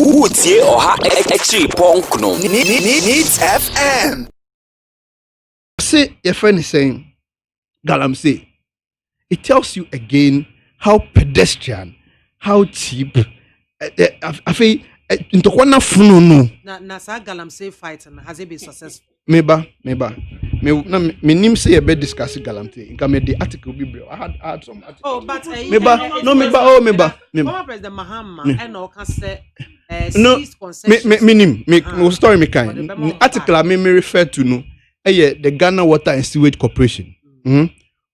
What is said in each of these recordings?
Utie oha echi ponkno. Needs FM. See, your friend is saying, Galamsey. It tells you again how pedestrian, how cheap. I feel into one no. Na sa Galamsey fight and has it been successful? Meba. Me nim say a bit discuss Galamsey. Inka me the article be bro. I had some article. Oh, but meba. Former President Mahama and all can say no. Me story me kind. Article I me refer to no. The Ghana Water and Sewage Corporation.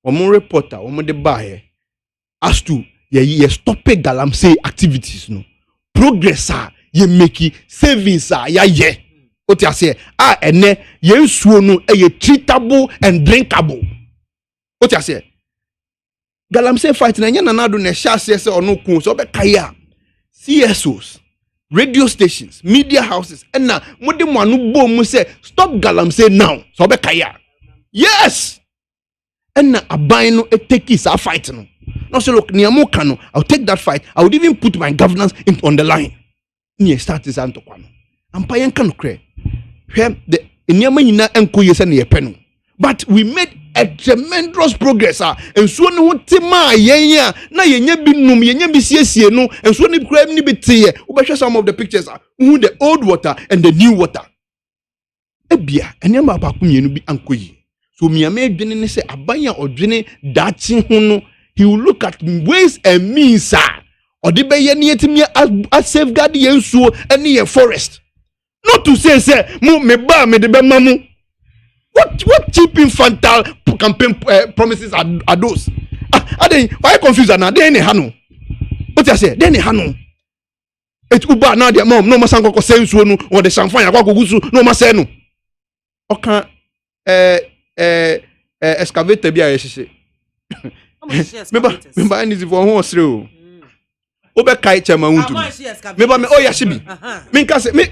Omo reporter, omo de buy as to ye stop Galamsey activities no. Progress ye make savings ye. What you say? Ene ye nsuo no ye treatable and drinkable. What you say? Galamsey fight na na do na sha say ono kun so be kaya. CSOs, radio stations, media houses, and na mode mo anu bo mu say stop Galamsey now. So be kaya. Yes. And na aban no take is a fight no. Now say look, niamo kano, I'll take that fight. I would even put my governance on the line. Ni start is anto kwano. Ampayen kan kre. The niamo nyina enko yesa na yepe no. But we made a tremendous progress and so no tema yenya na yenya binum yenya bisiesie no and so ni kra ni betiye. We show some of the pictures who the old water and the new water. Ebia eniama ba kumienu bi anko yi. So miame dwene ne se abanya odwene dachi ho no, he will look at ways and means or the be ye ne yetimi as safeguard ye nsuo ene ye forest. Not to say mo me ba me de be mamu. What cheap infantile campaign promises are those? Why confused now? They ain't hanu. What you say? They ain't hanu. It's uba now their mom no masango ko sensu no or the champagne akwa gusu no masenu. Oka excavator bia yehye. Meba any for ho osre o. Obe kai chema untu. Meba me oyashibi. Me nka se me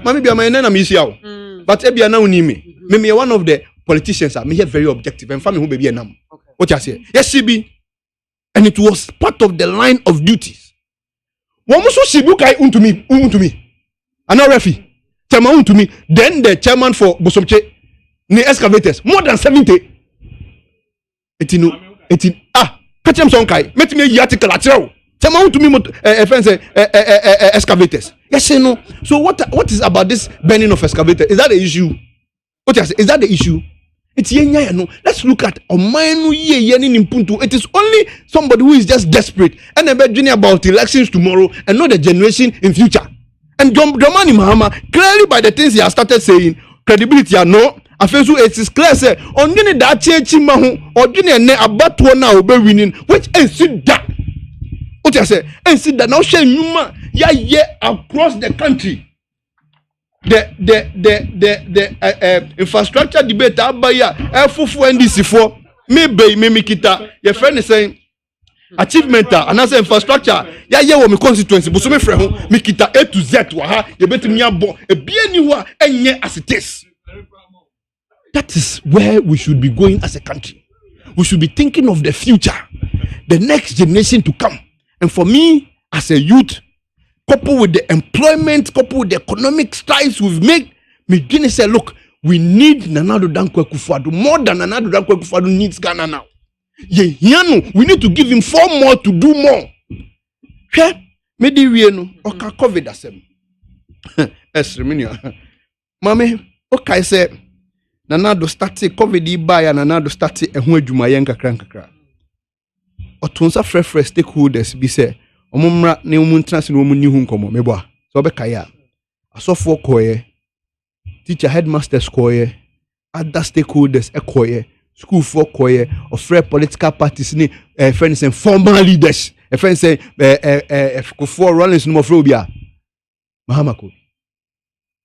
mami bia my na me isia o. But ebia na uni me. Me one of the politicians me here very objective and family who baby enam. What you say? Yes, Shibi. And it was part of the line of duties. Womuso Shibu kai unto me. Ana refi. Chairman unto me. Then the chairman for Bosomche ni excavators more than 70. Etino kachem son kai. Met me article atro. Chairman unto me fence excavators. Yes, no. So what is about this burning of excavator? Is that the issue? What you say? Is that the issue? It's yenya no. Let's look at Omainu ye nimpuntu. It is only somebody who is just desperate and dreaming about elections tomorrow and not the generation in future. And Dramani Mahama, clearly by the things he has started saying, credibility are no. Afesu it is clear say only that chechi mahu or ne abato na obe winning which sit that. What you say? And sit that now share nyuma ye across the country. The infrastructure debate abaya fufu NDC for me kita your friend is saying achievement and as infrastructure ye wo me constituency but so me frɛ ho me kita A to Z wa ha ye betimi abo e bia ni ho enye as it is. That is where we should be going as a country. We should be thinking of the future, the next generation to come. And for me as a youth, coupled with the employment, coupled with the economic strides we've made, me say, look, we need Nana Addo Dankwa Akufo-Addo more than Nana Addo Dankwa Akufo-Addo needs Ghana now. We need to give him 4 more to do more. Medi we no oka COVID asem. Esreminia. Mame, okay say Nana Addo start COVID iba ya Nana Addo start ehun adwumaye nkakra. Otonsa frefre stakeholders bi say omumra ne omuntrase no omunni hu nkomo mebo so be kaya asofo koye teacher headmasters koye other stakeholders koye school for koye of political parties ni friends and formal leaders friends say for Rollins no mofro bia Mahama ko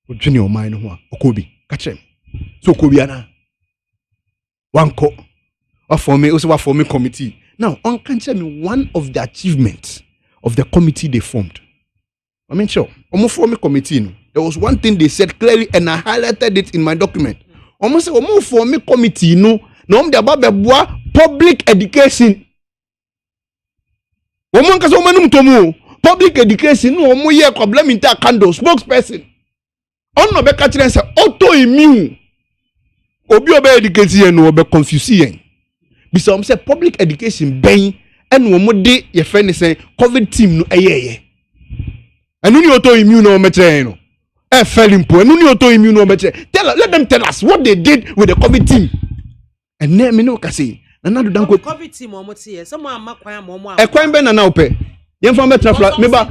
odwene o man no ho okobi ka kire so okobi ana wanko wa for me committee now on can tell me one of the achievements of the committee they formed. I mean, sure. Form a committee. No? There was one thing they said clearly, and I highlighted it in my document. Almost form a committee. No, about public education. Woman, public education no omo ye problem inter candle spokesperson on no be catch them say autoimmune obi obe education no obe confuse yen bisa om say public education ben en omo de ye friend say covid team no eyeye enu ni autoimmune no me try no e felimpo enu ni autoimmune no me try let them tell us what they did with the covid team and na me no ka say na do danko covid team omo tie some ama kwan ma omo e kwan ben na ope yen fa metra fla me ba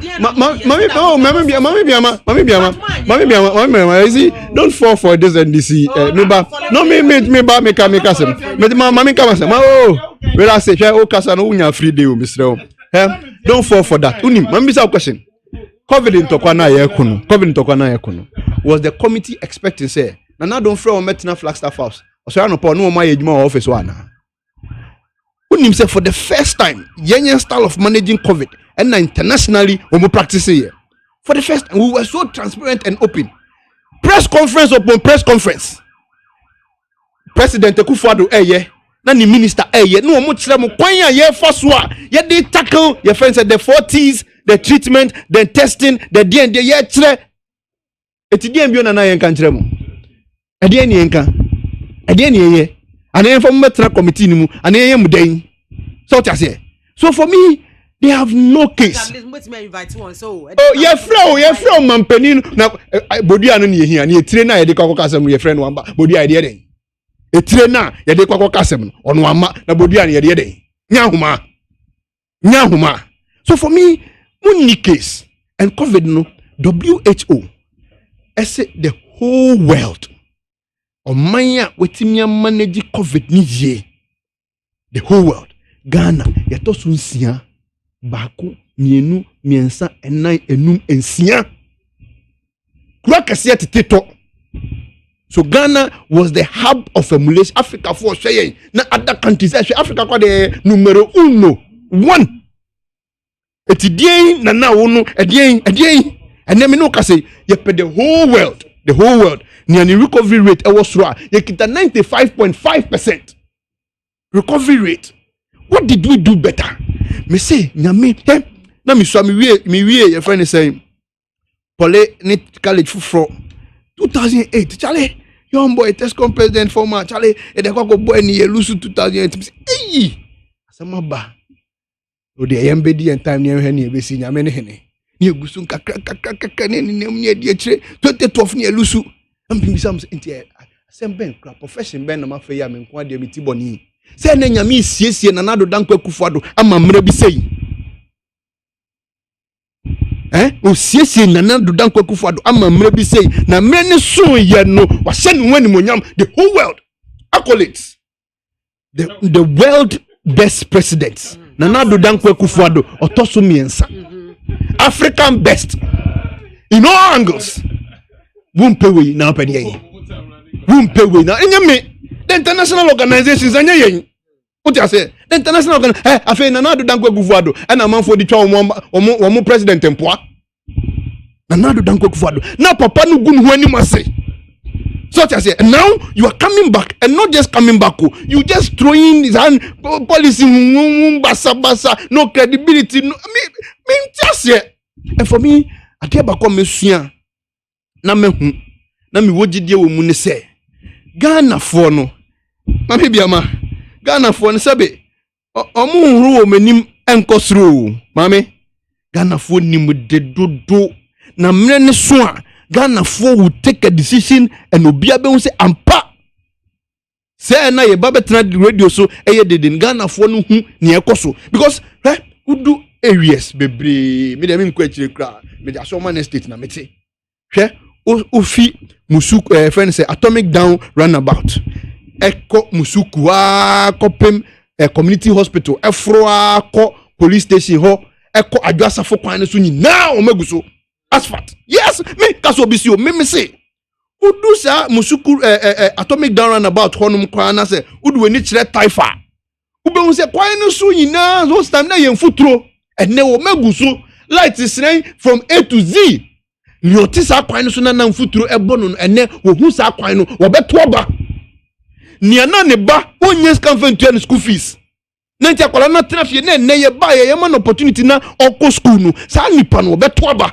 mami see don't fall for this NDC me ba no me ka sem me mami ka sem oh we la say o kasa no unya free day o misre o don't fall for that unim mami bisa question covid ntokwa na ye kuno was the committee expecting say na don't throw metina Flagstaff House o so no pa no ma ye djuma office wa na unim say for the first time yenyen style of managing covid and internationally we practice here for the first time we were so transparent and open press conference upon press conference president Akufo-Addo na ni minister no omo kire mo kwan ya ye fa so a ye dey tackle your friends at the 40s the treatment the testing the DND ye kire etidien bio na yen kan kire mo edien ni yen kan edien ni ye ana yen from metra committee ni mu ana yen mu den so for me they have no case. Oh, your friend, Mampenin. Now, Bodia no ni here. Ni trainer ye de kwa kasem your friend wamba. Bodia ye de. A trainer ye de kwa kasem on wamba na Bodia ye de. Nyahuma. So for me, one case and COVID no WHO. I say the whole world. Omanya wetimia manage COVID ni ye. The whole world. Ghana yato sunsia. Baku, mienu, miensa, enai, enum, ensia. Kura kasiya tito. So Ghana was the hub of emulation. Africa for saying na other countries. Africa kwa the numero 1. Etidien na uno edien. And then me no kase ye pe the whole world. Ni ani recovery rate e was ra. Ye kita 95.5% recovery rate. What did we do better? Me say nyame na me so me wie your friend is saying Polytechnic College for 2008 Charlie young boy Tescom president former Charlie e de kwako boy ni elusu 2008 eh asama ba o de yembedi en time ni ehwe ni ebesi nyame ne hene ni egusu kakra ne ni edi akire 2012 ni elusu ambi sam nti asem kra profession ben na mafa ya me nko ade meti boni say na nyame siesie na nado danko Akufo-Addo ama mra bi sei o siesie na nado danko Akufo-Addo ama mra bi sei na mra ne so ye no wa hye ne wani monyam the whole world accolades the world best president na nado danko Akufo-Addo otoso miensa African best in all angles wumpewe na opede wumpewe na enyame the international organizations anya yen what you say the international organization afi na nado danko Akufo-Addo and amanfo di twa omo president empoa na nado danko Akufo-Addo na papa no gun ho anim ase so what you say now you are coming back and not just coming back you just throwing his hand policy basa no credibility no me just here and for me atiaba ko mesua na mehu na me wogidie wo mu ne se Ghana for no mami biama Ghana for no sabe omu huru o manim enkosro mami Ghana for nim de dodo na mre ne so a Ghana for will take a decision and obia be say ampa say na ye babetena radio so eye deden Ghana for no hu ne ekoso because udu areas bebre me dem nko akire kra me ja so man state na mete ofi musuku friend say atomic down runabout eko musuku wa kopem community hospital efro akọ police station ho eko adwasafo kwan so nyina o maguso asphalt yes me kaso bisi o me say udu sa musuku atomic down runabout honum kwan na say udu weni kire taifa ube say kwan no so nyina so stand na yemfutro ene o maguso light is rain from A to Z ni otisa kwan so na namfutro ebono ene wo hu sa kwan no wo beto ba ni ana ne ba onye scanfen to school fees nanti akwala na tena fie na ye ba ye man opportunity na oko school no sa nipa no obeto aba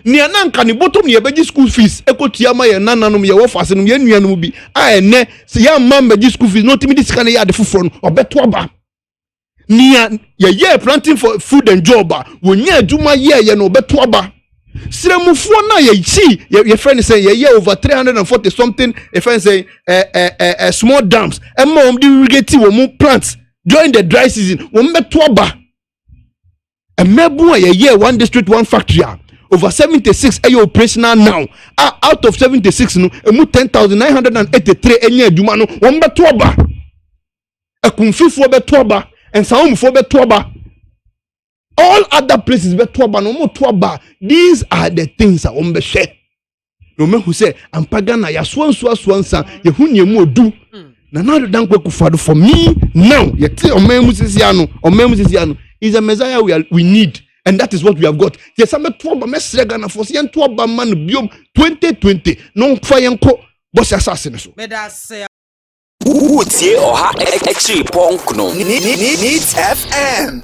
ni ananka ni bottom ye beji school fees ekotia ma ye nananom ye wo fase no ye nuanom bi a ene se ya man beji school fees no timi disika na ya de foforo no obeto aba ni ye planting for food and job wonya adwuma ye no obeto aba Sremufuo na ye friend say ye over 340 something a friend say small dams and mom di irrigate wo mu plants during the dry season wo mbeto aba emebu ye one district one factory over 76 operational now out of 76 no emu 10,983 enye adwuma no wo mbeto aba akunfifo beto aba ensawomfo beto aba all other places beto aba no mo to aba. These are the things I want to share. No me who say ampagana ya swansa ye hunye mu odu na na do dankwe kufado for me now ye te omemu is a Messiah we need, and that is what we have got. Yes am to aba mesre Ghana for ye to aba man biom 2020 no fa yenko boss assassin so me da say Utie Oha Extreme Punk no Needs FM.